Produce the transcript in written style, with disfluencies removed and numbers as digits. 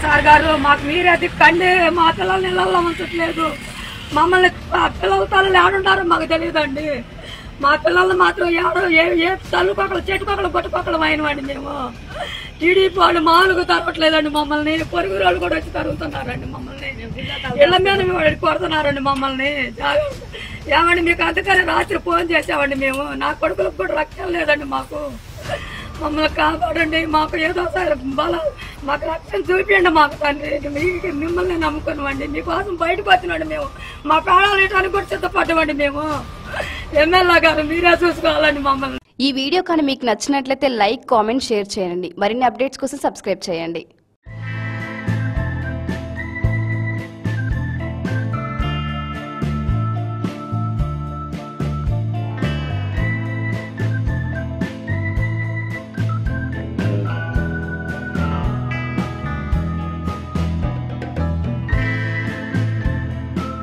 Sir గారు మాకు మీరే దిక్కండి, మా పిల్లల్ని ఇళ్ళల్లో ఉంచట్లేదు. మమ్మల్ని పిల్లల తల్లు ఏడుంటారో మాకు తెలియదండి. మా పిల్లల్ని మాత్రం ఏ తల్లుకొకలు చెట్టుకొకలు బొట్టుకొకలు అయినవండి. మేము టీడీపీ వాళ్ళు మామూలుగా తరగట్లేదండి మమ్మల్ని. పొరుగు వాళ్ళు కూడా వచ్చి తరుగుతున్నారండి మమ్మల్ని. ఇళ్ల మీద కొడుతున్నారండి మమ్మల్ని. ఏమండి మీకు అందుకని రాత్రి ఫోన్ చేసామండి మేము. నా కొడుకులకు కూడా రక్షణ లేదండి మాకు. మమ్మల్ని కాపాడండి, మాకు ఏదో సరే మాకు రక్షణ చూపించండి మాకు తండ్రి. మిమ్మల్ని నమ్ముకున్నామండి, మీకోసం బయటకు వచ్చినాండి మేము. మా ప్రాణాలు ఇటానికి కూడా సిద్ధపడ్డామండి మేము. ఎమ్మెల్యే గారు మీరే చూసుకోవాలండి మమ్మల్ని. ఈ వీడియో కానీ మీకు నచ్చినట్లయితే లైక్, కామెంట్, షేర్ చేయండి. మరిన్ని అప్డేట్స్ కోసం సబ్స్క్రైబ్ చేయండి.